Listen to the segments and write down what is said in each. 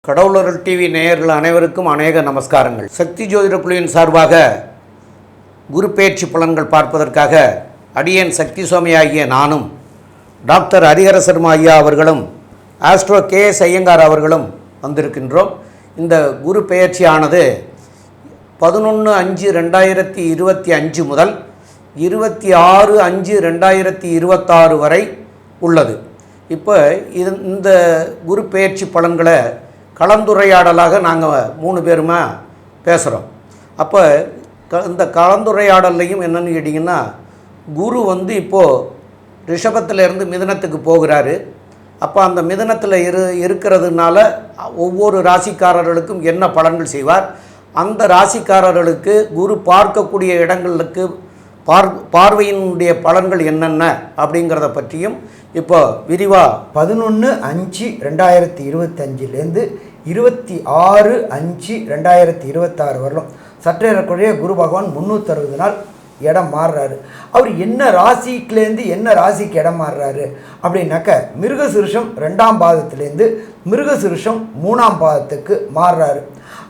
கடவுளர்கள் TV நேயர்கள் அனைவருக்கும் அநேக நமஸ்காரங்கள். சக்தி ஜோதிட குழுவின் சார்பாக குரு பெயர்ச்சி பலன்கள் பார்ப்பதற்காக அடியேன் சக்தி சுவாமி ஆகிய நானும் டாக்டர் ஹரிஹர சர்மா ஐயா அவர்களும் ஆஸ்ட்ரோ KS ஐயங்கார் அவர்களும் வந்திருக்கின்றோம். இந்த குரு பெயர்ச்சியானது 11/5/2025 முதல் 26/5/2026 வரை உள்ளது. இப்போ இந்த குரு பெயர்ச்சி பலன்களை கலந்துரையாடலாக நாங்கள் 3 பேருமா பேசுகிறோம். அப்போ இந்த கலந்துரையாடல்லையும் என்னென்னு கேட்டிங்கன்னா, குரு இப்போது ரிஷபத்திலேருந்து மிதுனத்துக்கு போகிறாரு. அப்போ அந்த மிதுனத்தில் இருக்கிறதுனால ஒவ்வொரு ராசிக்காரர்களுக்கும் என்ன பலன்கள் செய்வார், அந்த ராசிக்காரர்களுக்கு குரு பார்க்கக்கூடிய இடங்களுக்கு பார்வையினுடைய பலன்கள் என்னென்ன அப்படிங்கிறத பற்றியும் இப்போ விரிவாக 11/5/2025 26/5/2026 வரலும் சற்றேறக்குறைய குரு பகவான் 360 நாள் இடம் மாறுறாரு. அவர் என்ன ராசிக்கிலேருந்து என்ன ராசிக்கு இடம் மாறுறாரு அப்படின்னாக்க, மிருகசிருஷம் 2ஆம் பாதத்திலேருந்து மிருகசிருஷம் 3ஆம் பாதத்துக்கு மாறுறாரு.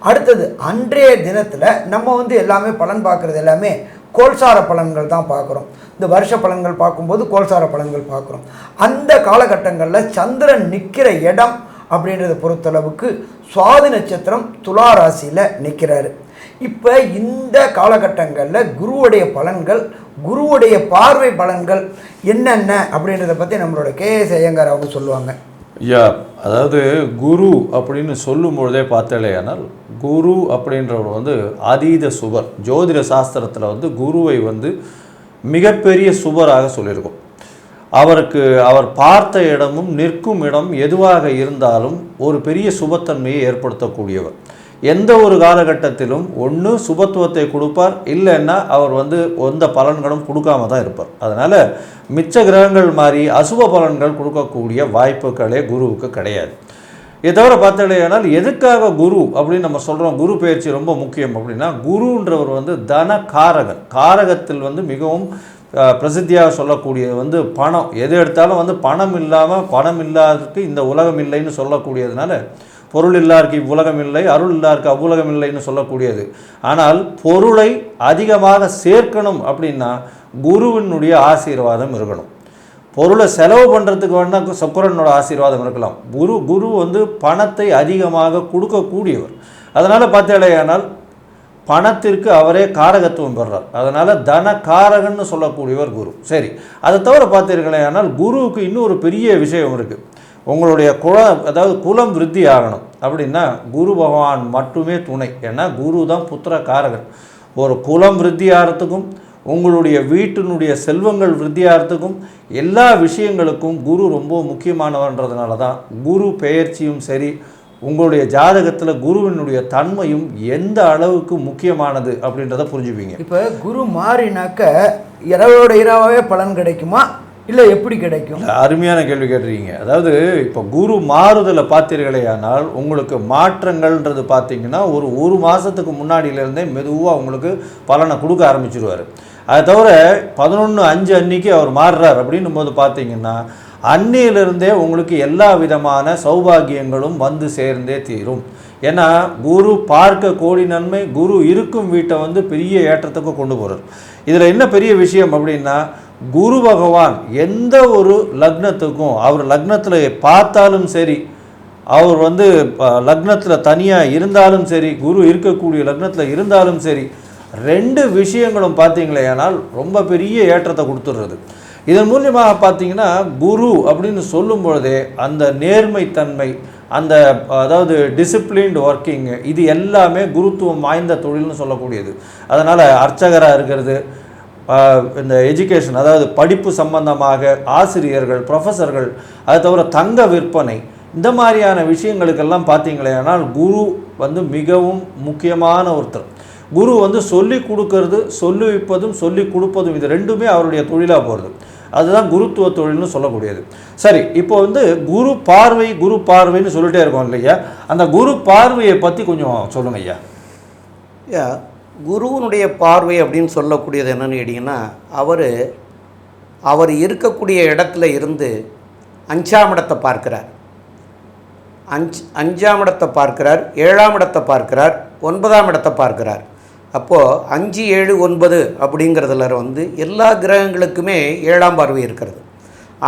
அடுத்தது அன்றைய தினத்தில் நம்ம எல்லாமே பலன் பார்க்குறது எல்லாமே கோல்சார பலன்கள் தான் பார்க்குறோம். இந்த வருஷ பலன்கள் பார்க்கும்போது கோல்சார பலன்கள் பார்க்குறோம். அந்த காலகட்டங்களில் சந்திரன் நிற்கிற இடம் அப்படின்றத பொறுத்தளவுக்கு சுவாதி நட்சத்திரம் துலா ராசியில் நிற்கிறாரு. இப்போ இந்த காலகட்டங்களில் குருவுடைய பலன்கள், குருவுடைய பார்வை பலன்கள் என்னென்ன அப்படின்றத பற்றி நம்மளோட KS ஐயங்கார் அவங்க சொல்லுவாங்க. ஐயா, அதாவது குரு அப்படின்னு சொல்லும்பொழுதே பார்த்தாலேயானால், குரு அப்படின்றவர் அதீத சுபர். ஜோதிட சாஸ்திரத்தில் குருவை மிகப்பெரிய சுபராக சொல்லியிருக்கோம். அவர் பார்த்த இடமும் நிற்கும் இடம் எதுவாக இருந்தாலும் ஒரு பெரிய சுபத்தன்மையை ஏற்படுத்தக்கூடியவர். எந்த ஒரு காலகட்டத்திலும் ஒன்று சுபத்துவத்தை கொடுப்பார், இல்லைன்னா அவர் எந்த பலன்களும் கொடுக்காம தான் இருப்பார். அதனால் மிச்ச கிரகங்கள் மாதிரி அசுப பலன்கள் கொடுக்கக்கூடிய வாய்ப்புகளே குருவுக்கு கிடையாது. இதை தவிர பார்த்தீங்கன்னா, எதுக்காக குரு அப்படின்னு நம்ம சொல்கிறோம், குரு பெயர்ச்சி ரொம்ப முக்கியம் அப்படின்னா, குருன்றவர் தன காரகன். காரகத்தில் மிகவும் பிரசித்தியாக சொல்லக்கூடியது பணம். எது எடுத்தாலும் பணம் இல்லாமல் பணம் இல்லாததுக்கு இந்த உலகம் இல்லைன்னு சொல்லக்கூடியதுனால, பொருள் இல்லாருக்கு இவ்வுலகம் இல்லை, அருள் இல்லாருக்கு அவ்வுலகம் இல்லைன்னு சொல்லக்கூடியது. ஆனால் பொருளை அதிகமாக சேர்க்கணும் அப்படின்னா குருவினுடைய ஆசீர்வாதம் இருக்கணும். பொருளை செலவு பண்ணுறதுக்கு வேணால் சுக்கிரனோட ஆசீர்வாதம் இருக்கலாம். குரு பணத்தை அதிகமாக கொடுக்கக்கூடியவர். அதனால் பார்த்தேனால் பணத்திற்கு அவரே காரகத்துவம் பெறார். அதனால் தன காரகன்னு சொல்லக்கூடியவர் குரு. சரி, அதை தவிர பார்த்தீர்களேனால் குருவுக்கு இன்னொரு பெரிய விஷயம் இருக்குது. உங்களுடைய குலம் விருத்தி ஆகணும் அப்படின்னா குரு பகவான் மட்டுமே துணை. ஏன்னா குரு தான் புத்திர காரகன். ஒரு குலம் விருத்தி ஆகிறதுக்கும் உங்களுடைய வீட்டினுடைய செல்வங்கள் விருத்தி ஆகிறதுக்கும் எல்லா விஷயங்களுக்கும் குரு ரொம்ப முக்கியமானவன்றதுனால தான் குரு பெயர்ச்சியும் சரி, உங்களுடைய ஜாதகத்தில் குருவினுடைய தன்மையும் எந்த அளவுக்கு முக்கியமானது அப்படின்றத புரிஞ்சுப்பீங்க. இப்போ குரு மாறினாக்க இரவோட இரவாகவே பலன் கிடைக்குமா, இல்லை எப்படி கிடைக்கும்? அருமையான கேள்வி கேட்டிருக்கீங்க. அதாவது இப்போ குரு மாறுதலை பார்த்தீர்களேயானால் உங்களுக்கு மாற்றங்கள்ன்றது பார்த்தீங்கன்னா ஒரு மாதத்துக்கு முன்னாடியிலேருந்தே மெதுவாக உங்களுக்கு பலனை கொடுக்க ஆரம்பிச்சிருவார். அதை தவிர 11/5 அன்னைக்கு அவர் மாறுறார் அப்படின்னும் போது பார்த்தீங்கன்னா அன்னையிலிருந்தே உங்களுக்கு எல்லா விதமான சௌபாகியங்களும் சேர்ந்தே தீரும். ஏன்னா குரு பார்க்க கோடி நன்மை, குரு இருக்கும் வீட்டை பெரிய ஏற்றத்துக்கு கொண்டு போகிறார். இதில் என்ன பெரிய விஷயம் அப்படின்னா, குரு பகவான் எந்த ஒரு லக்னத்துக்கும் அவர் லக்னத்தில் பார்த்தாலும் சரி, அவர் லக்னத்தில் தனியாக இருந்தாலும் சரி, குரு இருக்கக்கூடிய லக்னத்தில் இருந்தாலும் சரி, 2 விஷயங்களும் பார்த்தீங்களேனால் ரொம்ப பெரிய ஏற்றத்தை கொடுத்துடுறது. இதன் மூலியமாக பார்த்தீங்கன்னா குரு அப்படின்னு சொல்லும் பொழுதே அந்த நேர்மைத்தன்மை, அந்த அதாவது டிசிப்ளின்டு ஒர்க்கிங்கு, இது எல்லாமே குருத்துவம் வாய்ந்த தொழில்னு சொல்லக்கூடியது. அதனால் அர்ச்சகராக இருக்கிறது, இந்த எஜுகேஷன் அதாவது படிப்பு சம்பந்தமாக ஆசிரியர்கள், ப்ரொஃபஸர்கள், அதை தவிர தங்க விற்பனை, இந்த மாதிரியான விஷயங்களுக்கெல்லாம் பார்த்தீங்களேனால் குரு மிகவும் முக்கியமான ஒருத்தர். குரு சொல்லி கொடுக்கறது, சொல்லி வைப்பதும் சொல்லி கொடுப்பதும், இது ரெண்டுமே அவருடைய தொழிலாக போகிறது. அதுதான் குருத்துவ தொழில்னு சொல்லக்கூடியது. சரி, இப்போ குரு பார்வைன்னு சொல்லிட்டே இருக்கோம் இல்லையா, அந்த குரு பார்வையை பற்றி கொஞ்சம் சொல்லுங்க ஐயா. குருவனுடைய பார்வை அப்படின்னு சொல்லக்கூடியது என்னென்னு கேட்டிங்கன்னா, அவர் இருக்கக்கூடிய இடத்துல இருந்து 5ஆம் இடத்தை பார்க்குறார். அஞ்சாம் இடத்தை பார்க்கிறார், 7ஆம் இடத்தை பார்க்கிறார், 9ஆம் இடத்தை பார்க்கிறார். அப்போது 5, 7, 9 அப்படிங்கிறதுல வந்து எல்லா கிரகங்களுக்குமே 7ஆம் பார்வை இருக்கிறது.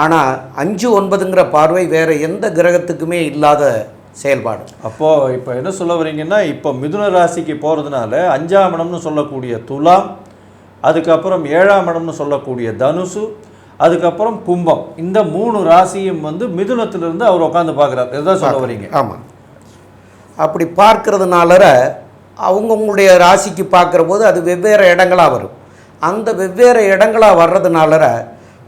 ஆனால் 5, 9ங்கிற பார்வை வேறு எந்த கிரகத்துக்குமே இல்லாத செயல்பாடு. அப்போது இப்போ என்ன சொல்ல வரீங்கன்னா, இப்போ மிதுன ராசிக்கு போகிறதுனால 5ஆம் இடம்னு சொல்லக்கூடிய துலாம், அதுக்கப்புறம் 7ஆம் இடம்னு சொல்லக்கூடிய தனுசு, அதுக்கப்புறம் கும்பம், இந்த 3 ராசியும் வந்து மிதுனத்திலிருந்து அவர் உட்காந்து பார்க்குறாரு. இதுதான் சொல்ல வரீங்க? ஆமாம். அப்படி பார்க்கறதுனால அவங்கவுங்களுடைய ராசிக்கு பார்க்குற போது அது வெவ்வேறு இடங்களாக வரும். அந்த வெவ்வேறு இடங்களாக வர்றதுனால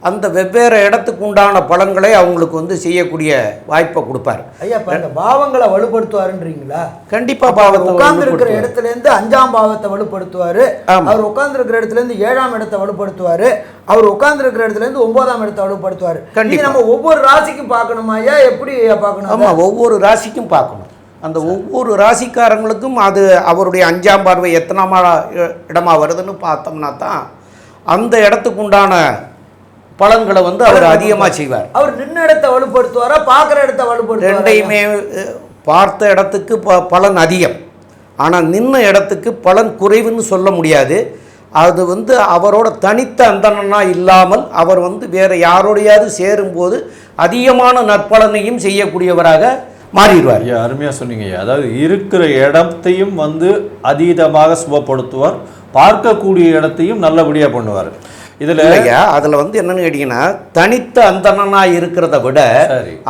அந்த வெவ்வேறு இடத்துக்கு உண்டான பலன்களை அவங்களுக்கு வந்து செய்யக்கூடிய வாய்ப்பை கொடுப்பார். ஐயா, இப்போ அந்த பாவங்களை வலுப்படுத்துவாருன்றீங்களா? கண்டிப்பாக பாவத்தை உட்கார்ந்து இருக்கிற இடத்துலேருந்து 5ஆம் பாவத்தை வலுப்படுத்துவார். அவர் உட்கார்ந்து இருக்கிற இடத்துலேருந்து 7ஆம் இடத்தை வலுப்படுத்துவார். அவர் உட்கார்ந்து இருக்கிற இடத்துலேருந்து 9ஆம் இடத்தை வலுப்படுத்துவார். கண்டிப்பாக நம்ம ஒவ்வொரு ராசிக்கும் பார்க்கணுமா ஐயா? எப்படி பார்க்கணும்? ஆமாம், ஒவ்வொரு ராசிக்கும் பார்க்கணும். அந்த ஒவ்வொரு ராசிக்காரங்களுக்கும் அது அவருடைய 5ஆம் பார்வை எத்தனாம் இடமா வருதுன்னு பார்த்தோம்னா தான் அந்த இடத்துக்கு உண்டான பலன்களை வந்து அவர் அதிகமாக செய்வார். அவர் நின்ன இடத்தை வலுப்படுத்துவாரா, பார்க்குற இடத்தை வலுப்படுத்துவாரா? ரெண்டையுமே. பார்த்த இடத்துக்கு பலன் அதிகம், ஆனால் நின்ன இடத்துக்கு பலன் குறைவுன்னு சொல்ல முடியாது. அது வந்து அவரோட தனித்த அந்தணனா இல்லாமல் அவர் வந்து வேறு யாரோடையாவது சேரும்போது அதிகமான நற்பலனையும் செய்யக்கூடியவராக மாறிடுவார். ஐயா, அருமையாக சொன்னீங்க ஐயா. அதாவது இருக்கிற இடத்தையும் வந்து அதீதமாக சுபப்படுத்துவார், பார்க்கக்கூடிய இடத்தையும் நல்லபடியாக பண்ணுவார். இதில் அதில் வந்து என்னன்னு கேட்டிங்கன்னா, தனித்த அந்தணனாக இருக்கிறத விட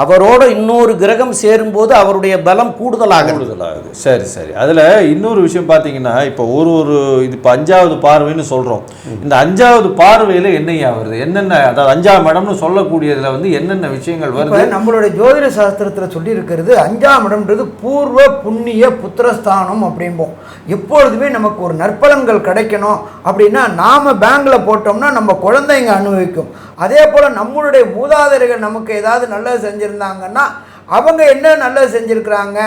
அவரோட இன்னொரு கிரகம் சேரும்போது அவருடைய பலம் கூடுதலாகுது. சரி சரி. அதில் இன்னொரு விஷயம் பார்த்தீங்கன்னா, இப்போ ஒரு இது இப்போ 5ஆவது பார்வைன்னு சொல்கிறோம். இந்த 5ஆவது பார்வையில் என்னையா வருது, என்னென்ன, அதாவது 5ஆம் இடம்னு சொல்லக்கூடியதில் வந்து என்னென்ன விஷயங்கள் வருது? நம்மளுடைய ஜோதிட சாஸ்திரத்தில் சொல்லி இருக்கிறது 5ஆம் இடம்ன்றது பூர்வ புண்ணிய புத்திரஸ்தானம் அப்படிம்போம். எப்பொழுதுமே நமக்கு ஒரு நற்பலன்கள் கிடைக்கணும் அப்படின்னா நாம் பேங்கில் போட்டோம்னா நம்ம குழந்தைங்க அனுபவிக்கும். அதே போல் நம்மளுடைய மூதாதையர்கள் நமக்கு ஏதாவது நல்லது செஞ்சுருந்தாங்கன்னா அவங்க என்ன நல்லது செஞ்சுருக்கிறாங்க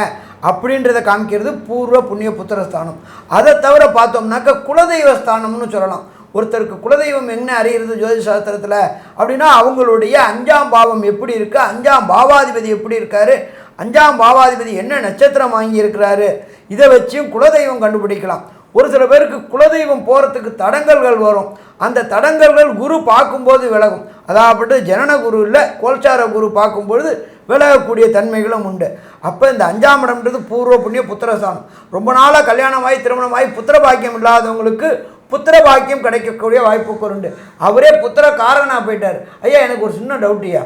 அப்படின்றத காமிக்கிறது பூர்வ புண்ணிய புத்திரஸ்தானம். அதை தவிர பார்த்தோம்னாக்க குலதெய்வ ஸ்தானம்னு சொல்லலாம். ஒருத்தருக்கு குலதெய்வம் என்ன அறிகிறது ஜோதிட சாஸ்திரத்தில் அப்படின்னா அவங்களுடைய 5ஆம் பாவம் எப்படி இருக்குது, 5ஆம் பாவாதிபதி எப்படி இருக்காரு, 5ஆம் பாவாதிபதி என்ன நட்சத்திரம் வாங்கி இருக்கிறாரு, இதை வச்சும் குலதெய்வம் கண்டுபிடிக்கலாம். ஒரு சில பேருக்கு குலதெய்வம் போகிறதுக்கு தடங்கல்கள் வரும். அந்த தடங்கல்கள் குரு பார்க்கும்போது விலகும். அதாவது ஜனன குரு இல்லை, கோல்சார குரு பார்க்கும்பொழுது விலகக்கூடிய தன்மைகளும் உண்டு. அப்போ இந்த 5ஆம் இடம்ன்றது பூர்வ புண்ணிய புத்திரஸ்தானம். ரொம்ப நாளாக கல்யாணமாகி திருமணமாகி புத்திர பாக்கியம் இல்லாதவங்களுக்கு புத்திர பாக்கியம் கிடைக்கக்கூடிய வாய்ப்புகள் உண்டு. அவரே புத்திர காரனாக போயிட்டார். ஐயா, எனக்கு ஒரு சின்ன டவுட்டியா,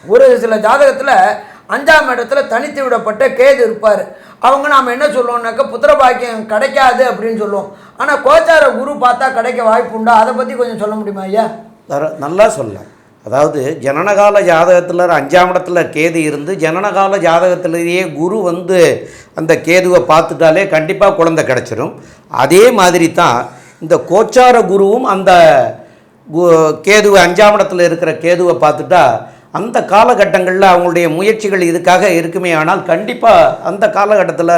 ஒரு சில ஜாதகத்தில் 5ஆம் இடத்துல தனித்து விடப்பட்ட கேது இருப்பார். அவங்க நாம் என்ன சொல்லுவோம்னாக்கா புத்திர பாக்கியம் கிடைக்காது அப்படின்னு சொல்லுவோம். ஆனால் கோச்சார குரு பார்த்தா கிடைக்க வாய்ப்பு உண்டா? அதை பற்றி கொஞ்சம் சொல்ல முடியுமா ஐயா? நல்லா சொல்லலாம். அதாவது ஜனனகால ஜாதகத்தில் 5ஆம் இடத்துல கேது இருந்து ஜனனகால ஜாதகத்திலேயே குரு வந்து அந்த கேதுவை பார்த்துட்டாலே கண்டிப்பாக குழந்தை கிடச்சிரும். அதே மாதிரி தான் இந்த கோச்சார குருவும் அந்த கேதுவை 5ஆம் இடத்துல இருக்கிற கேதுவை பார்த்துட்டா அந்த காலகட்டங்களில் அவங்களுடைய முயற்சிகள் இதுக்காக இருக்குமே. ஆனால் கண்டிப்பாக அந்த காலகட்டத்தில்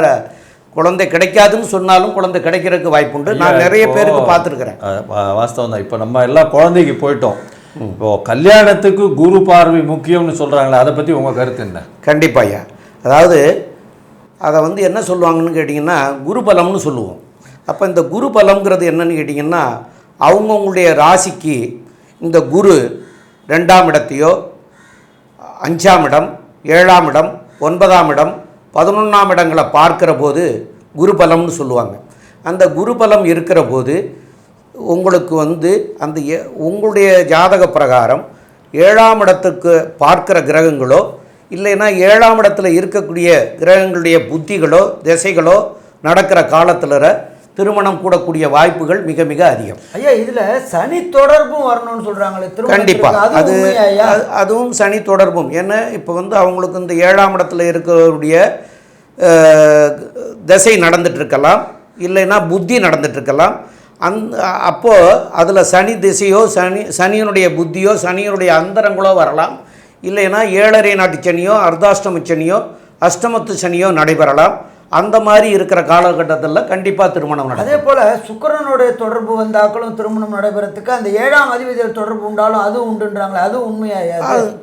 குழந்தை கிடைக்காதுன்னு சொன்னாலும் குழந்தை கிடைக்கிறதுக்கு வாய்ப்புண்டு. நான் நிறைய பேருக்கு பார்த்துருக்குறேன். வாஸ்தவம் தான். இப்போ நம்ம எல்லாம் குழந்தைக்கு போயிட்டோம். இப்போது கல்யாணத்துக்கு குரு பார்வை முக்கியம்னு சொல்கிறாங்களே, அதை பற்றி உங்கள் கருத்து என்ன? கண்டிப்பாக ஐயா. அதாவது அதை வந்து என்ன சொல்லுவாங்கன்னு கேட்டிங்கன்னா குரு பலம்னு சொல்லுவோம். அப்போ இந்த குரு பலம்ங்கிறது என்னன்னு கேட்டிங்கன்னா அவங்கவுங்களுடைய ராசிக்கு இந்த குரு 2ஆம் இடத்தையோ 5ஆம் இடம் 7ஆம் இடம் 9ஆம் இடம் 11ஆம் இடங்களை பார்க்கிற போது குரு பலம்னு சொல்லுவாங்க. அந்த குரு பலம் இருக்கிற போது உங்களுக்கு வந்து அந்த உங்களுடைய ஜாதக பிரகாரம் 7ஆம் இடத்துக்கு பார்க்கிற கிரகங்களோ இல்லைன்னா 7ஆம் இடத்துல இருக்கக்கூடிய கிரகங்களுடைய புத்திகளோ திசைகளோ நடக்கிற காலத்தில் திருமணம் கூடக்கூடிய வாய்ப்புகள் மிக மிக அதிகம். ஐயா, இதில் சனி தொடர்பும் வரணும்னு சொல்கிறாங்களே? கண்டிப்பாக அதுவும் சனி தொடர்பும். ஏன்னா இப்போ வந்து அவங்களுக்கு இந்த 7ஆம் இடத்துல இருக்கக்கூடிய திசை நடந்துகிட்ருக்கலாம், இல்லைன்னா புத்தி நடந்துகிட்ருக்கலாம். அப்போது அதில் சனி திசையோ சனியினுடைய புத்தியோ சனியினுடைய அந்தரங்களோ வரலாம். இல்லைன்னா 7.5 நாட்டு சனியோ அர்த்தாஷ்டம சனியோ அஷ்டமத்து சனியோ நடைபெறலாம். அந்த மாதிரி இருக்கிற காலகட்டத்தில் கண்டிப்பாக திருமணம் நடக்கும். அதே போல் சுக்கிரனுடைய தொடர்பு வந்தாக்களும் திருமணம் நடைபெறத்துக்கு அந்த 7ஆம் அதிபதியில் தொடர்பு உண்டாலும் அது உண்டுன்றாங்களே, அது உண்மையா?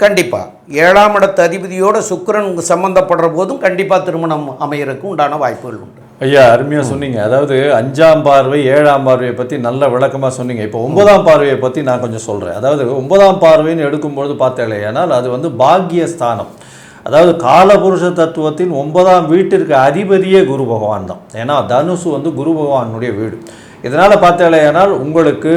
கண்டிப்பாக 7ஆம் இடத்து அதிபதியோட சுக்கிரன் சம்மந்தப்படுற போதும் கண்டிப்பாக திருமணம் அமையறதுக்கு உண்டான வாய்ப்புகள் உண்டு. ஐயா அருமையாக சொன்னீங்க. அதாவது 5ஆம் பார்வை 7ஆம் பார்வையை பற்றி நல்ல விளக்கமாக சொன்னீங்க. இப்போ 9ஆம் பார்வையை பற்றி நான் கொஞ்சம் சொல்கிறேன். அதாவது 9ஆம் பார்வைன்னு எடுக்கும்பொழுது பார்த்தேன், ஆனால் அது வந்து பாக்கியஸ்தானம். அதாவது காலபுருஷ தத்துவத்தின் 9ஆம் வீட்டிற்கு அதிபதியே குரு பகவான் தான். ஏன்னா தனுசு வந்து குரு பகவானுடைய வீடு. இதனால் பார்த்தேனால் உங்களுக்கு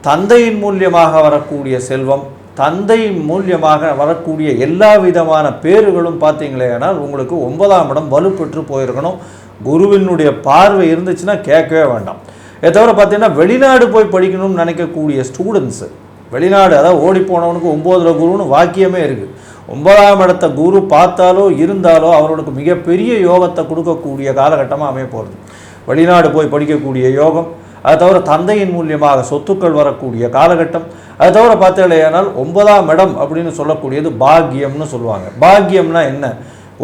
தந்தையின் மூலியமாக வரக்கூடிய செல்வம், தந்தையின் மூலியமாக வரக்கூடிய எல்லா விதமான பேறுகளும் பார்த்தீங்களேனால் உங்களுக்கு 9ஆம் இடம் வலுப்பெற்று போயிருக்கணும். குருவினுடைய பார்வை இருந்துச்சுன்னா கேட்கவே வேண்டாம். இதை தவிர பார்த்தீங்கன்னா வெளிநாடு போய் படிக்கணும்னு நினைக்கக்கூடிய ஸ்டூடெண்ட்ஸு, வெளிநாடு அதாவது ஓடி போனவனுக்கு 9ல் குருன்னு வாக்கியமே இருக்குது. 9ஆம் இடத்த குரு பார்த்தாலோ இருந்தாலோ அவர்களுக்கு மிகப்பெரிய யோகத்தை கொடுக்கக்கூடிய காலகட்டமாக அமைய போகிறது. வெளிநாடு போய் படிக்கக்கூடிய யோகம், அதை தவிர தந்தையின் மூலியமாக சொத்துக்கள் வரக்கூடிய காலகட்டம். அதை தவிர பார்த்தீங்களேனால் 9ஆம் இடம் அப்படின்னு சொல்லக்கூடியது பாக்கியம்னு சொல்லுவாங்க. பாக்கியம்னா என்ன?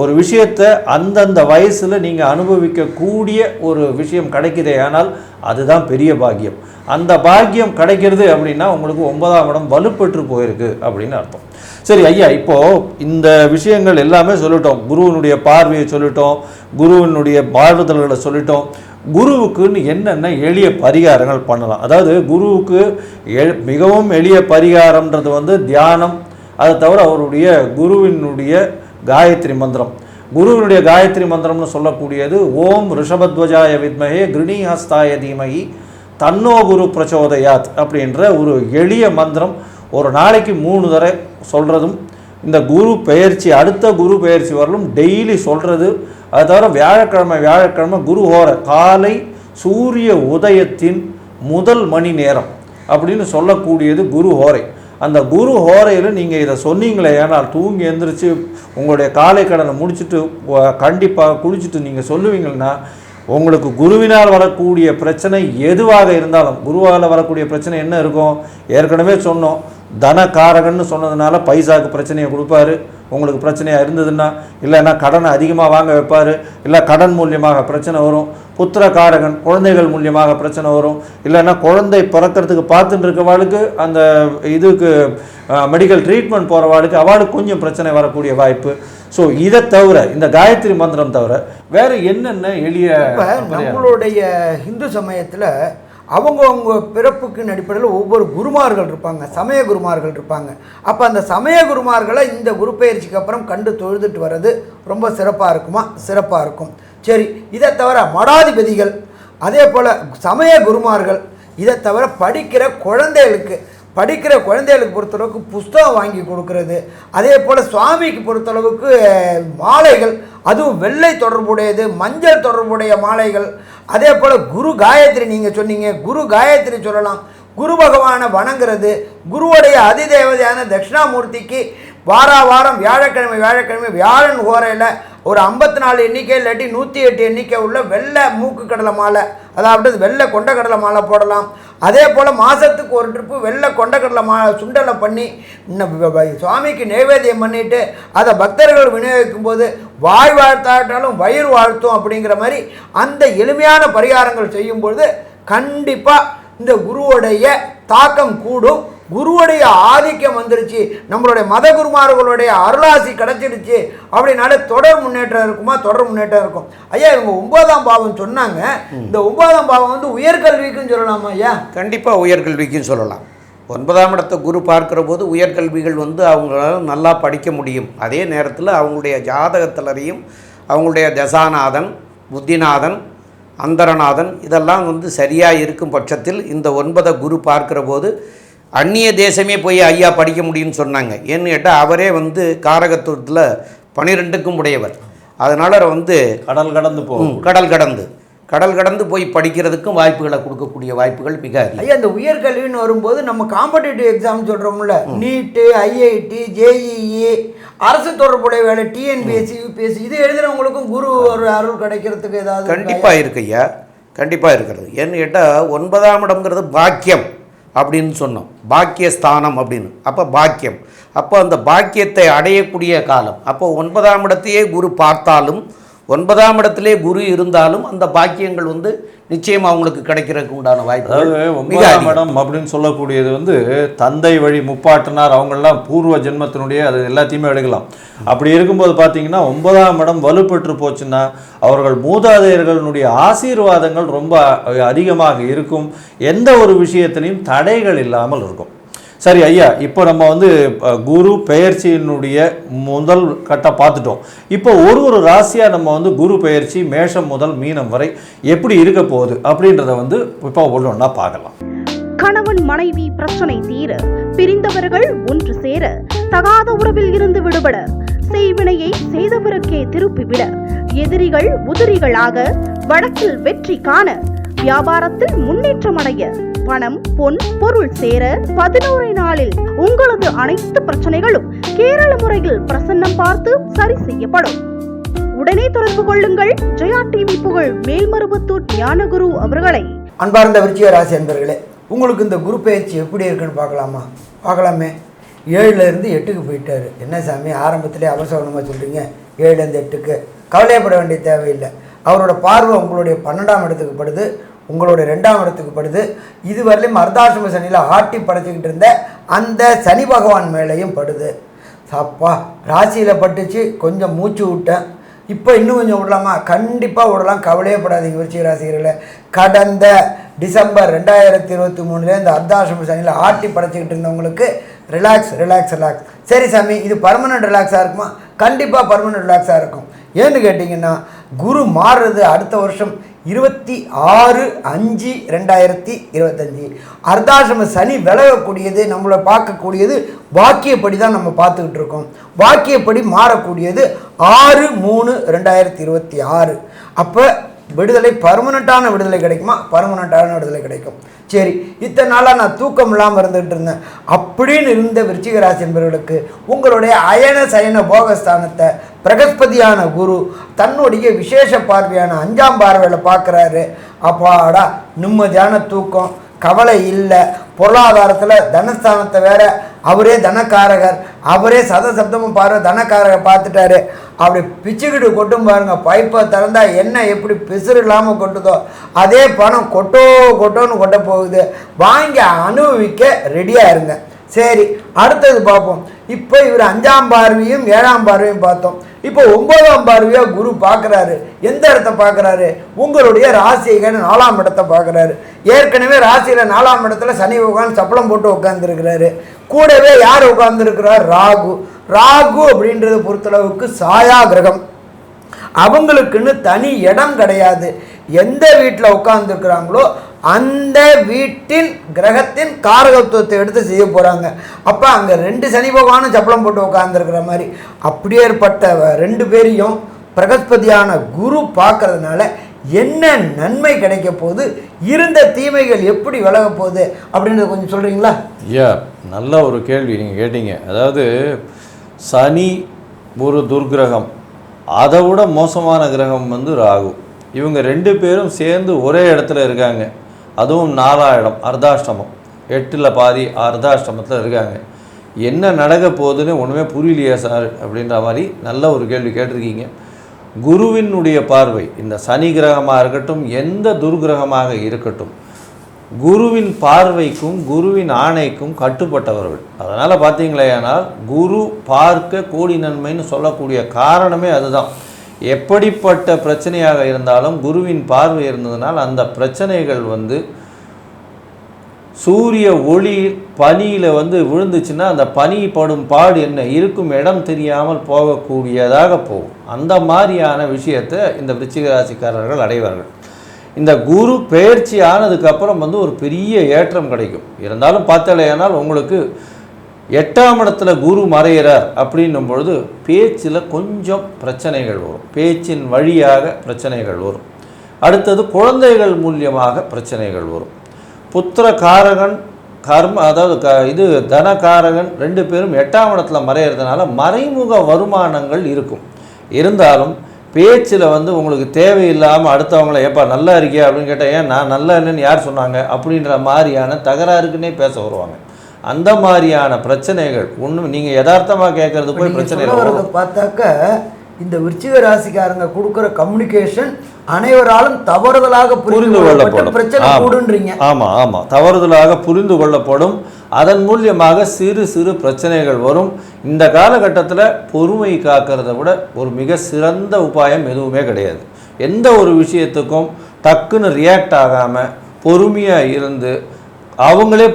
ஒரு விஷயத்தை அந்தந்த வயசில் நீங்கள் அனுபவிக்கக்கூடிய ஒரு விஷயம் கிடைக்குதே, ஆனால் அதுதான் பெரிய பாக்கியம். அந்த பாக்கியம் கிடைக்கிறது அப்படின்னா உங்களுக்கு 9ஆம் இடம் வலுப்பெற்று போயிருக்கு அப்படின்னு அர்த்தம். சரி ஐயா, இப்போது இந்த விஷயங்கள் எல்லாமே சொல்லிட்டோம். குருவினுடைய பார்வையை சொல்லிட்டோம், குருவினுடைய வாழ்வுதல்களை சொல்லிட்டோம். குருவுக்குன்னு என்னென்ன எளிய பரிகாரங்கள் பண்ணலாம்? அதாவது குருவுக்கு மிகவும் எளிய பரிகாரம்ன்றது வந்து தியானம். அதை தவிர அவருடைய குருவினுடைய காயத்ரி மந்திரம். குருவினுடைய காயத்ரி மந்திரம்னு சொல்லக்கூடியது ஓம் ரிஷபத்வஜாய வித்மஹே கிருணிஹஸ்தாய தீமஹி தன்னோ குரு பிரச்சோதயாத் அப்படின்ற ஒரு எளிய மந்திரம். ஒரு நாளைக்கு 3 தடவை சொல்கிறதும், இந்த குரு பெயர்ச்சி அடுத்த குரு பெயர்ச்சி வரலும் டெய்லி சொல்கிறது. அதை தவிர வியாழக்கிழமை குரு ஹோரை காலை சூரிய உதயத்தின் முதல் மணி நேரம் அப்படின்னு சொல்லக்கூடியது குரு ஹோரை. அந்த குரு ஹோரையில் நீங்கள் இதை சொன்னீங்களே, ஏன்னால் தூங்கி எழுந்திரிச்சு உங்களுடைய காலை கடனை முடிச்சுட்டு கண்டிப்பாக குளிச்சுட்டு நீங்கள் சொல்லுவீங்கன்னா உங்களுக்கு குருவினால் வரக்கூடிய பிரச்சனை எதுவாக இருந்தாலும், குருவால் வரக்கூடிய பிரச்சனை என்ன இருக்கும்? ஏற்கனவே சொன்னோம், தனக்காரகன்னு சொன்னதுனால பைசாவுக்கு பிரச்சனையை கொடுப்பாரு. உங்களுக்கு பிரச்சனையாக இருந்ததுன்னா, இல்லைன்னா கடனை அதிகமாக வாங்க வைப்பார், இல்லை கடன் மூலியமாக பிரச்சனை வரும். புத்திரக்காரகன் குழந்தைகள் மூலியமாக பிரச்சனை வரும். இல்லைன்னா குழந்தை பிறக்கிறதுக்கு பார்த்துட்டு இருக்கவாளுக்கு அந்த இதுக்கு மெடிக்கல் ட்ரீட்மெண்ட் போகிறவாளுக்கு அவளுக்கு கொஞ்சம் பிரச்சனை வரக்கூடிய வாய்ப்பு. ஸோ இதை தவிர, இந்த காயத்ரி மந்திரம் தவிர வேறு என்னென்ன எளிய நம்மளுடைய இந்து சமயத்தில் அவங்கவுங்க பிறப்புக்கு அடிப்படையில் ஒவ்வொரு குருமார்கள் இருப்பாங்க, சமய குருமார்கள் இருப்பாங்க. அப்போ அந்த சமய குருமார்களை இந்த குரு பயிற்சிக்கு அப்புறம் கண்டு தொழுதுட்டு வர்றது ரொம்ப சிறப்பாக இருக்குமா? சிறப்பாக இருக்கும். சரி, இதை தவிர மடாதிபதிகள், அதே போல் சமய குருமார்கள், இதை தவிர படிக்கிற குழந்தைகளுக்கு பொறுத்தளவுக்கு புஸ்தகம் வாங்கி கொடுக்கறது, அதே போல் சுவாமிக்கு பொறுத்தளவுக்கு மாலைகள், அதுவும் வெள்ளை தொடர்புடையது, மஞ்சள் தொடர்புடைய மாலைகள், அதே போல் குரு காயத்ரி நீங்கள் சொன்னீங்க, குரு காயத்ரி சொல்லலாம். குரு பகவானை வணங்குறது, குருவுடைய அதிதேவதையான தட்சிணாமூர்த்திக்கு வாரம் வியாழக்கிழமை வியாழன் ஹோரையில் ஒரு 54 எண்ணிக்கை இல்லாட்டி 108 எண்ணிக்கை உள்ள வெள்ளை மூக்கு கடலை மாலை, அதாவது வெள்ளை கொண்டக்கடலை மாலை போடலாம். அதே போல் மாதத்துக்கு ஒரு ட்ரிப்பு வெள்ளை கொண்டக்கடலை சுண்டலை பண்ணி சுவாமிக்கு நைவேத்தியம் பண்ணிவிட்டு அதை பக்தர்கள் விநியோகிக்கும் போது வாய் வாழ்த்தாட்டாலும் வயிறு வாழ்த்தும் அப்படிங்கிற மாதிரி அந்த எளிமையான பரிகாரங்கள் செய்யும்பொழுது கண்டிப்பாக இந்த குருவுடைய தாக்கம் கூடும். குருவுடைய ஆதிக்கம் வந்துருச்சு, நம்மளுடைய மத குருமார்களுடைய அருளாசி கிடைச்சிடுச்சு அப்படின்னாலே தொடர் முன்னேற்றம் இருக்குமா? தொடர் முன்னேற்றம் இருக்கும். ஐயா, இவங்க 9ஆம் பாவம் சொன்னாங்க, இந்த 9ஆம் பாவம் வந்து உயர்கல்விக்குன்னு சொல்லலாமா ஐயா? கண்டிப்பாக உயர்கல்விக்கும் சொல்லலாம். 9ஆம் இடத்தை குரு பார்க்குற போது உயர்கல்விகள் வந்து அவங்களால நல்லா படிக்க முடியும். அதே நேரத்தில் அவங்களுடைய ஜாதகத்திலையும் அவங்களுடைய தசாநாதன், புத்திநாதன், அந்தரநாதன் இதெல்லாம் வந்து சரியாக இருக்கும் பட்சத்தில் இந்த 9 குரு பார்க்குற போது அந்நிய தேசமே போய் ஐயா படிக்க முடியும்னு சொன்னாங்க. ஏன்னு கேட்டால் அவரே வந்து காரகத்துவத்தில் 12க்கும் உடையவர். அதனால் வந்து கடல் கடந்து போய் படிக்கிறதுக்கும் வாய்ப்புகளை கொடுக்கக்கூடிய வாய்ப்புகள் மிக அதிகம். ஐயா, இந்த உயர்கல்வின்னு வரும்போது நம்ம காம்படிட்டிவ் எக்ஸாம் சொல்கிறோம்ல, நீட்டு, ஐஐடி, ஜேஇஇ, அரசு தொடர்புடைய வேலை, டிஎன்பிஎஸ்சி, யூபிஎஸ்சி, இது எழுதுகிறவங்களுக்கும் குரு ஒரு அருள் கிடைக்கிறதுக்கு ஏதாவது? கண்டிப்பாக இருக்கு ஐயா, கண்டிப்பாக இருக்கிறது. ஏன்னு கேட்டால் 9ஆம் இடம்ங்கிறது பாக்கியம் அப்படின்னு சொன்னோம், பாக்கியஸ்தானம் அப்படின்னு. அப்போ பாக்கியம், அப்போ அந்த பாக்கியத்தை அடையக்கூடிய காலம். அப்போ 9ஆம் இடத்தையே குரு பார்த்தாலும் 9ஆம் இடத்திலே குரு இருந்தாலும் அந்த பாக்கியங்கள் வந்து நிச்சயம் அவங்களுக்கு கிடைக்கிறதுக்கு உண்டான வாய்ப்பு. அதாவது 9ஆம் இடம் அப்படின்னு சொல்லக்கூடியது வந்து தந்தை வழி முப்பாட்டனார் அவங்கெல்லாம் பூர்வ ஜென்மத்தினுடைய அது எல்லாத்தையுமே எடுக்கலாம். அப்படி இருக்கும்போது பார்த்தீங்கன்னா 9ஆம் இடம் வலுப்பெற்று போச்சுன்னா அவர்கள் மூதாதையர்களுடைய ஆசீர்வாதங்கள் ரொம்ப அதிகமாக இருக்கும். எந்த ஒரு விஷயத்திலையும் தடைகள் இல்லாமல் இருக்கும். சரி ஐயா, இப்போ நம்ம வந்து குரு பெயர்ச்சியினுடைய முதல் கட்டம் பார்த்துட்டோம். இப்போ ஒரு ராசியாக நம்ம வந்து குரு பெயர்ச்சி மேஷம் முதல் மீனம் வரை எப்படி இருக்க போகுது அப்படின்றத வந்து இப்போ ஒன்றா பார்க்கலாம். கணவன் மனைவி பிரச்சனை தீர, பிரிந்தவர்கள் ஒன்று சேர, தகாத உறவில் இருந்து விடுபட, செய்வினையை செய்தவருக்கே திருப்பிவிட, எதிரிகள் உதிரிகளாக, வழக்கில் வெற்றி காண, வியாபாரத்தில் முன்னேற்றம் அடைய, பணம் பொன் பொருள் சேர 11 நாளில் உங்களது அனைத்து பிரச்சனைகளும் கேரள முறையில் பிரசன்னம் பார்த்து சரி செய்யப்படும். உடனே தொடர்பு கொள்ளுங்கள் ஜெயா டிவி புகழ் மேல்மருவத்தூர் ஞானகுரு அவர்களை. அன்பார்ந்த விருச்சிக ராசி அன்பர்களே, உங்களுக்கு இந்த குரு பெயர்ச்சி எப்படி இருக்குன்னு பார்க்கலாமே. 7லேருந்து 8க்கு போயிட்டாரு. என்ன சாமி ஆரம்பத்திலே அவசரமாக சொல்கிறீங்க? 7லேருந்து 8க்கு கவலைப்பட வேண்டிய தேவையில்லை. அவரோட பார்வை உங்களுடைய 12ஆம் இடத்துக்கு படுது, உங்களுடைய 2ஆம் இடத்துக்கு படுது. இதுவரையிலும் அர்த்தாசிரம சனியில் ஆட்டி படைச்சிக்கிட்டு இருந்த அந்த சனி பகவான் மேலேயும் படுது. சாப்பா ராசியில் பட்டுச்சு, கொஞ்சம் மூச்சு விட்டேன். இப்போ இன்னும் கொஞ்சம் விடலாமா? கண்டிப்பாக விடலாம், கவலையே படாதீங்க விருச்சிக ராசிகளை. கடந்த டிசம்பர் 2023 இந்த அர்த்தாசிரம சனியில் ஆட்டி படைச்சிக்கிட்டு இருந்தவங்களுக்கு ரிலாக்ஸ். சரி சாமி, இது பர்மனெண்ட் ரிலாக்ஸாக இருக்குமா? கண்டிப்பாக பர்மனெண்ட் ரிலாக்ஸாக இருக்கும். ஏன்னு கேட்டிங்கன்னா குரு மாறுறது அடுத்த வருஷம் 26/5/2025. அர்த்தாசிரம சனி விலகக்கூடியது, நம்மளை பார்க்கக்கூடியது வாக்கியப்படி தான் நம்ம பார்த்துக்கிட்டு இருக்கோம். வாக்கியப்படி மாறக்கூடியது 6/3/2026. அப்போ விடுதலை பர்மனெண்ட்டான விடுதலை கிடைக்குமா? பர்மனெண்ட்டான விடுதலை கிடைக்கும். சரி, இத்தனை நாளாக நான் தூக்கம் இல்லாமல் இருந்துகிட்டு இருந்தேன் அப்படின்னு இருந்த விருச்சிக ராசி என்பவர்களுக்கு உங்களுடைய அயன சயன போகஸ்தானத்தை பிரகஸ்பதியான குரு தன்னுடைய விசேஷ பார்வையான 5ஆம் பார்வையில் பார்க்குறாரு. அப்பாடா நிம்மதியான தூக்கம், கவலை இல்லை. பொருளாதாரத்தில் தனஸ்தானத்தை வேற அவரே தனக்காரகர், அவரே சப்தமும் பார்வை தனக்காரகர் பார்த்துட்டாரு. அப்படி பிச்சுக்கிட்டு கொட்டும் பாருங்க. பைப்பை திறந்தா என்ன எப்படி பிசுறு இல்லாமல் கொட்டுதோ அதே பணம் கொட்டோன்னு கொட்ட போகுது. வாங்கி அனுபவிக்க ரெடியாக இருங்க. சரி, அடுத்தது பார்ப்போம். இப்போ இவர் 5ஆம் பார்வையும் 7ஆம் பார்வையும் பார்த்தோம். இப்போ 9ஆம் பார்வையாக குரு பார்க்குறாரு. எந்த இடத்த பார்க்குறாரு? உங்களுடைய ராசிகள் 4ஆம் இடத்தை பார்க்குறாரு. ஏற்கனவே ராசியில் 4ஆம் இடத்துல சனி பகவான் சப்பளம் போட்டு உட்காந்துருக்கிறாரு. கூடவே யார் உட்காந்துருக்கிறார்? ராகு அப்படின்றத பொறுத்தளவுக்கு சாயா கிரகம். அவங்களுக்குன்னு தனி இடம் கிடையாது. எந்த வீட்டில் உட்காந்துருக்கிறாங்களோ அந்த வீட்டின் கிரகத்தின் காரகத்துவத்தை எடுத்து செய்ய போகிறாங்க. அப்போ அங்கே 2 சனி பகவானும் சப்பளம் போட்டு உட்காந்துருக்கிற மாதிரி அப்படியேற்பட்ட 2 பேரையும் பிரகஸ்பதியான குரு பார்க்கறதுனால என்ன நன்மை கிடைக்க போகுது, இருந்த தீமைகள் எப்படி விலக போகுது அப்படின்றத கொஞ்சம் சொல்கிறீங்களா? ஐயா, நல்ல ஒரு கேள்வி நீங்கள் கேட்டீங்க. அதாவது சனி ஒரு துர்கிரகம், அதை விட மோசமான கிரகம் வந்து ராகு. இவங்க 2 பேரும் சேர்ந்து ஒரே இடத்துல இருக்காங்க. அதுவும் 4ஆம் இடம் அர்த்தாஷ்டமம், 8ல் பாதி அர்த்தாஷ்டமத்தில் இருக்காங்க. என்ன நடக்க போகுதுன்னு ஒன்றுமே புரியலையே சார் அப்படின்ற மாதிரி நல்ல ஒரு கேள்வி கேட்டிருக்கீங்க. குருவினுடைய பார்வை இந்த சனி கிரகமாக இருக்கட்டும், எந்த துர்கிரகமாக இருக்கட்டும், குருவின் பார்வைக்கும் குருவின் ஆணைக்கும் கட்டுப்பட்டவர்கள். அதனால் பார்த்தீங்களேனால் குரு பார்க்க கோடி நன்மைன்னு சொல்லக்கூடிய காரணமே அதுதான். எப்படிப்பட்ட பிரச்சனையாக இருந்தாலும் குருவின் பார்வை இருந்ததுனால் அந்த பிரச்சனைகள் வந்து சூரிய ஒளி பனியில் வந்து விழுந்துச்சுன்னா அந்த பனி படும் பாடு என்ன இருக்கும் இடம் தெரியாமல் போகக்கூடியதாக போகும். அந்த மாதிரியான விஷயத்தை இந்த விருச்சிக ராசிக்காரர்கள் அடைவார்கள். இந்த குரு பெயர்ச்சி ஆனதுக்கப்புறம் வந்து ஒரு பெரிய ஏற்றம் கிடைக்கும். இருந்தாலும் பார்த்தாலேயானால் உங்களுக்கு 8ஆம் இடத்துல குரு மறையிறார் அப்படின்னும் பொழுது பேச்சில் கொஞ்சம் பிரச்சனைகள் வரும், பேச்சின் வழியாக பிரச்சனைகள் வரும். அடுத்தது குழந்தைகள் மூலியமாக பிரச்சனைகள் வரும். புத்திர காரகன் அதாவது தனகாரகன் 2 பேரும் 8ஆம் இடத்துல மறையிறதுனால மறைமுக வருமானங்கள் இருக்கும். இருந்தாலும் பேச்சில் வந்து உங்களுக்கு தேவையில்லாமல் அடுத்தவங்களை ஏப்பா நல்லா இருக்கியா அப்படின்னு கேட்டால் ஏன் நான் நல்லா இல்லைன்னு யார் சொன்னாங்க அப்படின்ற மாதிரியான தகராறுக்குன்னே பேச வருவாங்க. அந்த மாதிரியான பிரச்சனைகள் ஒன்றும் நீங்கள் யதார்த்தமாக கேட்கறது போய் பிரச்சனை பார்த்தாக்க இந்த விருச்சிக ராசிக்காரங்க கொடுக்குற கம்யூனிகேஷன் அனைவராலும் தவறுதலாக புரிந்து கொள்ளப்படும். பிரச்சனை கூடுன்றீங்க. ஆமா ஆமா, தவறுதலாக புரிந்து கொள்ளப்படும். அதன் மூலியமாக சிறு சிறு பிரச்சனைகள் வரும். இந்த காலகட்டத்தில் பொறுமை காக்கிறத விட ஒரு மிக சிறந்த உபாயம் எதுவுமே கிடையாது. எந்த ஒரு விஷயத்துக்கும் டக்குன்னு ரியாக்ட் ஆகாமல் பொறுமையாக இருந்து அவங்களே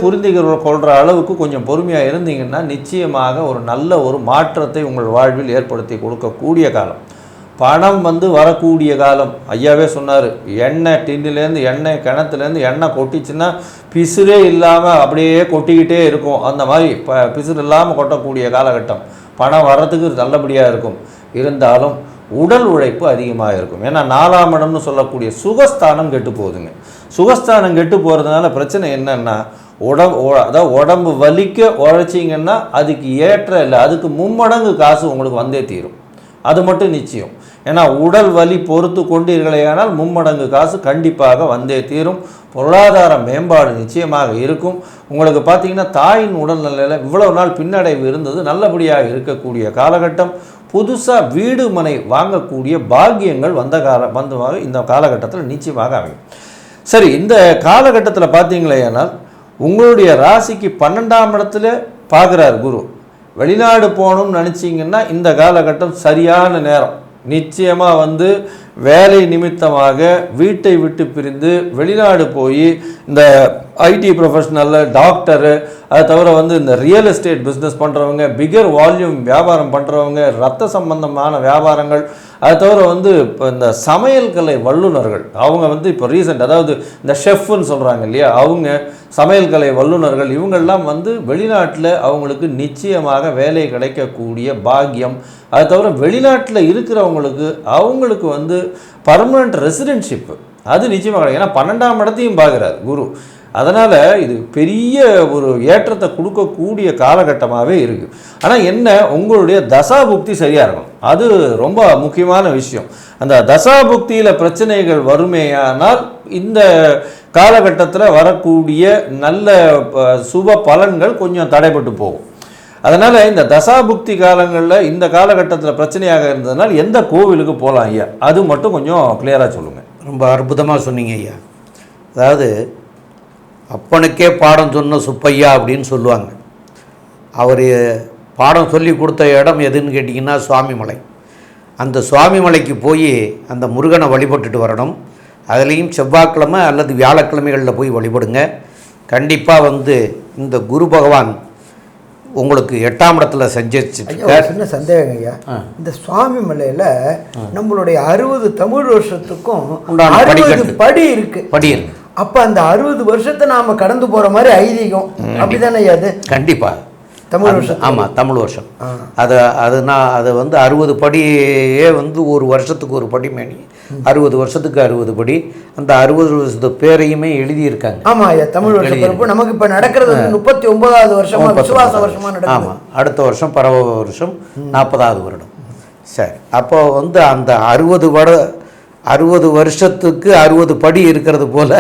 கொள்கிற அளவுக்கு கொஞ்சம் பொறுமையாக இருந்தீங்கன்னா நிச்சயமாக ஒரு நல்ல ஒரு மாற்றத்தை உங்கள் வாழ்வில் ஏற்படுத்தி கொடுக்கக்கூடிய காலம். பணம் வரக்கூடிய காலம். ஐயாவே சொன்னார், எண்ணெய் டின்னிலேருந்து எண்ணெய் கிணத்துலேருந்து எண்ணெய் கொட்டிச்சுன்னா பிசுரே இல்லாமல் அப்படியே கொட்டிக்கிட்டே இருக்கும். அந்த மாதிரி பிசுறு இல்லாமல் கொட்டக்கூடிய காலகட்டம். பணம் வர்றதுக்கு நல்லபடியாக இருக்கும். இருந்தாலும் உடல் உழைப்பு அதிகமாக இருக்கும். ஏன்னா 4ஆம் இடம்னு சொல்லக்கூடிய சுகஸ்தானம் கெட்டு போகுதுங்க. சுகஸ்தானம் கெட்டு போகிறதுனால பிரச்சனை என்னன்னா அதாவது உடம்பு வலிக்க உழைச்சிங்கன்னா அதுக்கு ஏற்ற இல்லை, அதுக்கு மும்மடங்கு காசு உங்களுக்கு வந்தே தீரும். அது மட்டும் நிச்சயம். ஏன்னா உடல் வலி பொறுத்து கொண்டீர்களேயானால் மும்மடங்கு காசு கண்டிப்பாக வந்தே தீரும். பொருளாதார மேம்பாடு நிச்சயமாக இருக்கும். உங்களுக்கு பார்த்தீங்கன்னா தாயின் உடல்நிலையில் இவ்வளவு நாள் பின்னடைவு இருந்தது நல்லபடியாக இருக்கக்கூடிய காலகட்டம். புதுசாக வீடு மனை வாங்கக்கூடிய பாக்கியங்கள் வந்தமாக இந்த காலகட்டத்தில் நிச்சயமாக அமையும். சரி, இந்த காலகட்டத்தில் பார்த்தீங்களேனால் உங்களுடைய ராசிக்கு 12ஆம் இடத்துல பார்க்குறார் குரு. வெளிநாடு போகணும்னு நினச்சிங்கன்னா இந்த காலகட்டம் சரியான நேரம். நிச்சயமாக வேலை நிமித்தமாக வீட்டை விட்டு பிரிந்து வெளிநாடு போய் இந்த ஐடி ப்ரொஃபஷனலில் டாக்டரு, அதை தவிர இந்த ரியல் எஸ்டேட் பிஸ்னஸ் பண்ணுறவங்க, பிகர் வால்யூம் வியாபாரம் பண்ணுறவங்க, ரத்த சம்பந்தமான வியாபாரங்கள், அதை தவிர இப்போ இந்த சமையல் கலை வல்லுநர்கள் அவங்க இப்போ ரீசெண்ட், அதாவது இந்த ஷெஃப்னு சொல்கிறாங்க இல்லையா, அவங்க சமையல் கலை வல்லுநர்கள் இவங்கெல்லாம் வெளிநாட்டில் அவங்களுக்கு நிச்சயமாக வேலை கிடைக்கக்கூடிய பாக்கியம். அதை தவிர வெளிநாட்டில் இருக்கிறவங்களுக்கு அவங்களுக்கு பர்மனண்ட் ரெசிடென்ட்ஷிப்பு அது நிச்சயமாக கிடைக்கும். ஏன்னா 12ஆம் இடத்தையும் பார்க்குறார் குரு. அதனால் இது பெரிய ஒரு ஏற்றத்தை கொடுக்கக்கூடிய காலகட்டமாகவே இருக்குது. ஆனால் என்ன, உங்களுடைய தசாபுக்தி சரியாக இருக்கும். அது ரொம்ப முக்கியமான விஷயம். அந்த தசாபுக்தியில் பிரச்சனைகள் வருமேயானால் இந்த காலகட்டத்தில் வரக்கூடிய நல்ல சுப பலன்கள் கொஞ்சம் தடைப்பட்டு போகும். அதனால் இந்த தசாபுக்தி காலங்களில் இந்த காலகட்டத்தில் பிரச்சனையாக இருந்ததுனால் எந்த கோவிலுக்கு போகலாம் ஐயா, அது மட்டும் கொஞ்சம் கிளியராக சொல்லுங்கள். ரொம்ப அற்புதமாக சொன்னீங்க ஐயா. அதாவது அப்பனுக்கே பாடம் சொன்ன சுப்பையா அப்படின்னு சொல்லுவாங்க. அவர் பாடம் சொல்லி கொடுத்த இடம் எதுன்னு கேட்டிங்கன்னா சுவாமிமலை. அந்த சுவாமிமலைக்கு போய் அந்த முருகனை வழிபட்டுட்டு வரணும். அதுலேயும் செவ்வாய்க்கிழமை அல்லது வியாழக்கிழமைகளில் போய் வழிபடுங்க. கண்டிப்பாக இந்த குரு பகவான் உங்களுக்கு 8ஆம் இடத்துல சஞ்சரிச்சுட்டு. சின்ன சந்தேகம் ஐயா, இந்த சுவாமி மலையில் நம்மளுடைய 60 தமிழ் வருஷத்துக்கும் 60 படி இருக்கு. அப்போ அந்த 60 வருஷத்தை நாம் கடந்து போகிற மாதிரி ஐதீகம், அப்படிதானே ஐயா? அது கண்டிப்பாக தமிழ் வருஷம். ஆமாம், தமிழ் வருஷம். அது 60 படியே ஒரு வருஷத்துக்கு ஒரு படி மேனி, 60 வருஷத்துக்கு 60 படி. அந்த 60 வருஷத்து பேரையுமே எழுதியிருக்காங்க. ஆமாம் ஐயா, தமிழ் வருஷம் நமக்கு இப்போ நடக்கிறது 39வது வருஷமா, விசுவாச வருஷமாக நடக்குது. ஆமாம், அடுத்த வருஷம் பரவ வருஷம் 40வது வருடம். சரி, அப்போ அந்த 60 வருஷத்துக்கு 60 படி இருக்கிறது போல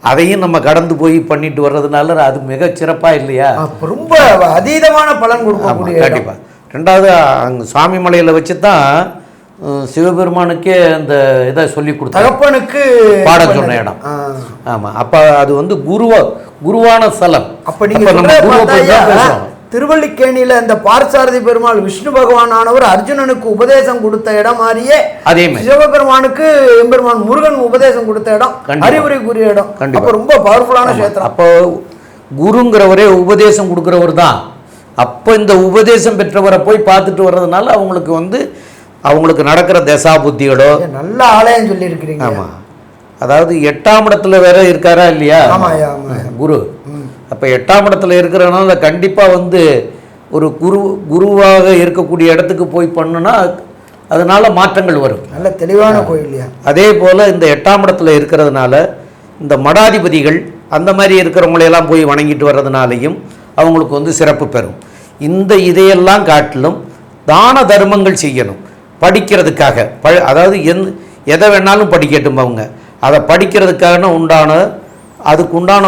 அதையும் நம்ம கடந்து போய் பண்ணிட்டு வர்றதுனால அது மிக சிறப்பாக இல்லையா? ரொம்ப அதீதமான பலன் கொடுக்கக்கூடிய. கண்டிப்பாக. ரெண்டாவது அங்கே சுவாமி மலையில் வச்சு தான் சிவபெருமானுக்கே அந்த இதை சொல்லி கொடுத்த தகப்பனுக்கு பாடம் சொன்ன இடம். ஆமாம், அப்போ அது குருவான ஸ்தலம். அப்போ நீங்கள் திருவல்லிக்கேணியில் இந்த பார்த்தசாரதி பெருமாள் விஷ்ணு பகவான் ஆனவர் அர்ஜுனனுக்கு உபதேசம் கொடுத்த இடம் மாதிரியே அதே சிவபெருமானுக்கு எம்பெருமான் முருகன் உபதேசம் கொடுத்த இடம், அறிவுரை கூறிய இடம். அப்போ ரொம்ப பவர்ஃபுல்லான கஷேத்திரம். அப்போ குருங்கிறவரே உபதேசம் கொடுக்குறவர் தான். அப்போ இந்த உபதேசம் பெற்றவரை போய் பார்த்துட்டு வர்றதுனால அவங்களுக்கு நடக்கிற தசா புத்திகளோ நல்ல ஆலயம் சொல்லி இருக்கிறீங்க. ஆமாம், அதாவது 8ஆம் இடத்துல வேற இருக்காரா இல்லையா குரு? அப்போ 8ஆம் இடத்துல இருக்கிறனால கண்டிப்பாக ஒரு குருவாக இருக்கக்கூடிய இடத்துக்கு போய் பண்ணுனா அதனால மாற்றங்கள் வரும். நல்ல தெளிவான கோயில். அதே போல் இந்த 8ஆம் இடத்துல இருக்கிறதுனால இந்த மடாதிபதிகள் அந்த மாதிரி இருக்கிறவங்களையெல்லாம் போய் வணங்கிட்டு வர்றதுனாலையும் அவங்களுக்கு சிறப்பு பெறும். இதையெல்லாம் காட்டிலும் தான தர்மங்கள் செய்யணும் படிக்கிறதுக்காக. அதாவது எதை வேணாலும் படிக்கட்டும், அவங்க அதை படிக்கிறதுக்கான அதுக்கு உண்டான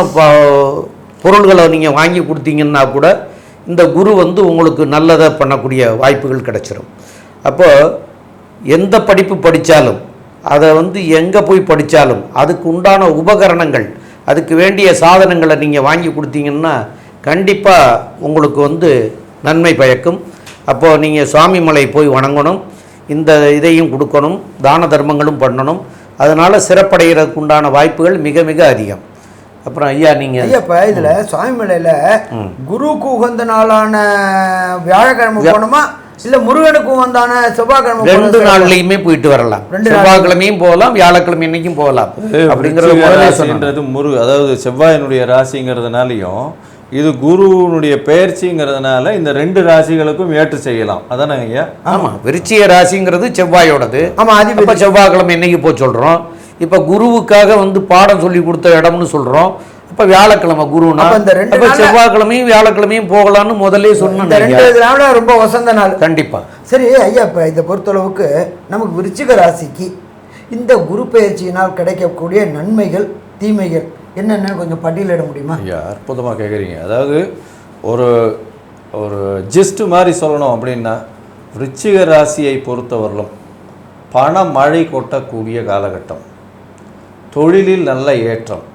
பொருள்களை நீங்கள் வாங்கி கொடுத்தீங்கன்னா கூட இந்த குரு உங்களுக்கு நல்லதை பண்ணக்கூடிய வாய்ப்புகள் கிடைச்சிரும். அப்போது எந்த படிப்பு படித்தாலும் அதை வந்து எங்கே போய் படித்தாலும் அதுக்கு உண்டான உபகரணங்கள், அதுக்கு வேண்டிய சாதனங்களை நீங்கள் வாங்கி கொடுத்தீங்கன்னா கண்டிப்பாக உங்களுக்கு வந்து நன்மை பயக்கும். அப்போது நீங்கள் சுவாமிமலை போய் வணங்கணும், இந்த இதையும் கொடுக்கணும், தான தர்மங்களும் பண்ணணும். அதனால் சிறப்படைகிறதுக்கு உண்டான வாய்ப்புகள் மிக மிக அதிகம். அப்புறம் ஐயா நீங்கள் ஐயா இப்போ இதில் சுவாமிமலையில் குருவுக்கு உகந்த நாளான வியாழக்கிழமை போகணுமா இல்லை முருகனுக்கு உகந்தான செவ்வாய்க்கிழமை? 2 நாள்லையுமே போயிட்டு வரலாம். செவ்வாய்க்கிழமையும் போகலாம், வியாழக்கிழமை இன்னைக்கும் போகலாம். அப்படிங்கிறது அதாவது செவ்வாயினுடைய ராசிங்கிறதுனாலையும் இது குருவினுடைய பெயர்ச்சிங்கிறதுனால இந்த 2 ராசிகளுக்கும் ஏற்று செய்யலாம். அதானே ஐயா? ஆமாம், விருச்சிக ராசிங்கிறது செவ்வாயோடது. ஆமாம், அது இப்போ செவ்வாய்க்கிழமை என்னைக்கு போய் சொல்கிறோம். இப்போ குருவுக்காக வந்து பாடம் சொல்லி கொடுத்த இடம்னு சொல்கிறோம். இப்போ வியாழக்கிழமை குருனா இப்போ செவ்வாய்க்கிழமையும் வியாழக்கிழமையும் போகலான்னு முதல்ல சொன்னோம். 2 நாள் ரொம்ப வசந்த நாள். கண்டிப்பாக. சரி ஐயா, இப்போ இதை பொறுத்தளவுக்கு நமக்கு விருச்சிக ராசிக்கு இந்த குரு பெயர்ச்சியினால் கிடைக்கக்கூடிய நன்மைகள் தீமைகள் என்னென்ன கொஞ்சம் பட்டியலிட முடியுமா? ஐயா, அற்புதமாக கேட்குறீங்க. அதாவது ஒரு ஜிஸ்ட் மாதிரி சொல்லணும் அப்படின்னா, விருச்சிக ராசியை பொறுத்தவரையிலும் பண மழை கொட்டக்கூடிய காலகட்டம், தொழிலில் நல்ல ஏற்றம்,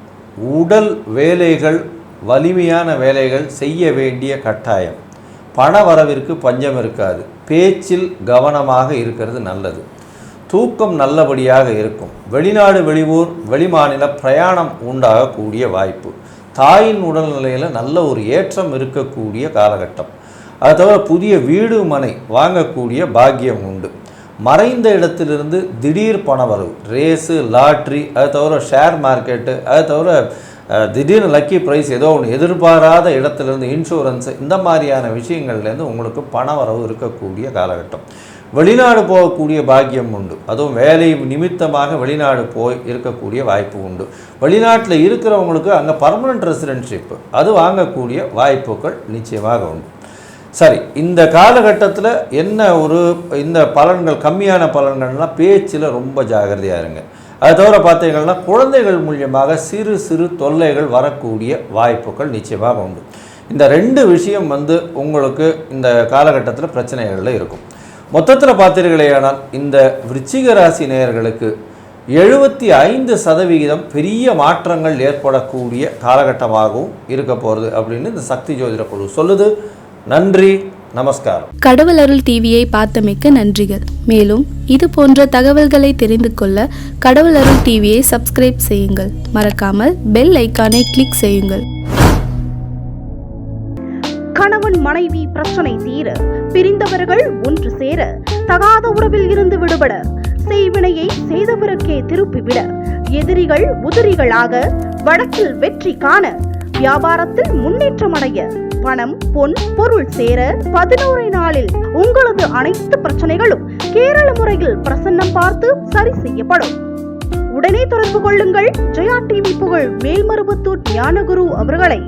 உடல் வேலைகள் வலிமையான வேலைகள் செய்ய வேண்டிய கட்டாயம், பண வரவிற்கு பஞ்சம் இருக்காது, பேச்சில் கவனமாக இருக்கிறது நல்லது, தூக்கம் நல்லபடியாக இருக்கும், வெளிநாடு வெளியூர் வெளிமாநில பிரயாணம் உண்டாகக்கூடிய வாய்ப்பு, தாயின் உடல்நிலையில் நல்ல ஒரு ஏற்றம் இருக்கக்கூடிய காலகட்டம். அது தவிர புதிய வீடு மனை வாங்கக்கூடிய பாக்கியம் உண்டு. மறைந்த இடத்திலிருந்து திடீர் பணவரவு, ரேஸு லாட்ரி, அது தவிர ஷேர் மார்க்கெட்டு, அது தவிர திடீர்னு லக்கி ப்ரைஸ், ஏதோ ஒன்று எதிர்பாராத இடத்துலேருந்து இன்சூரன்ஸு, இந்த மாதிரியான விஷயங்கள்லேருந்து உங்களுக்கு பணவரவு இருக்கக்கூடிய காலகட்டம். வெளிநாடு போகக்கூடிய பாக்கியம் உண்டு. அதுவும் வேலை நிமித்தமாக வெளிநாடு போய் இருக்கக்கூடிய வாய்ப்பு உண்டு. வெளிநாட்டில் இருக்கிறவங்களுக்கு அங்கே பர்மனெண்ட் ரெசிடென்ஷிப் அது வாங்கக்கூடிய வாய்ப்புகள் நிச்சயமாக உண்டு. சரி, இந்த காலகட்டத்தில் என்ன இந்த பலன்கள், கம்மியான பலன்கள்னால் பேச்சில் ரொம்ப ஜாகிரதையாக இருங்க. அது தவிர பார்த்தீங்கன்னா குழந்தைகள் மூலியமாக சிறு சிறு தொல்லைகள் வரக்கூடிய வாய்ப்புகள் நிச்சயமாக உண்டு. இந்த 2 விஷயம் உங்களுக்கு இந்த காலகட்டத்தில் பிரச்சனைகளில் இருக்கும். மொத்தத்தில் பார்த்தீர்களேயானால் இந்த விருச்சிக ராசி நேயர்களுக்கு 75% பெரிய மாற்றங்கள் ஏற்படக்கூடிய காலகட்டமாகவும் இருக்க போகிறது அப்படின்னு இந்த சக்தி ஜோதிட குழு சொல்லுது. நன்றி, நமஸ்காரம். கடவுள் அருள் டிவியை பார்த்தமைக்கு நன்றிகள். மேலும் இது போன்ற தகவல்களை தெரிந்து கொள்ள கடவுள் அருள் டிவியை சப்ஸ்கிரைப் செய்யுங்கள். மறக்காமல் பெல் ஐக்கானை கிளிக் செய்யுங்கள். கணவன் மனைவி பிரச்சனை தீர, பிரிந்தவர்கள் ஒன்று சேர, தகாத உறவில் இருந்து விடுபட, செய்வினையை செய்தவருக்கே திருப்பிவிட, எதிரிகள் உதிரிகளாக, வழக்கில் வெற்றி காண, வியாபாரத்தில் முன்னேற்றம் அடைய, பணம் பொன் பொருள் சேர 11 நாளில் உங்களது அனைத்து பிரச்சனைகளும் கேரள முறையில் பிரசன்னம் பார்த்து சரி செய்யப்படும். உடனே தொடர்பு கொள்ளுங்கள் ஜெயா டிவி புகழ் மேல்மருவத்தூர் ஞானகுரு அவர்களை.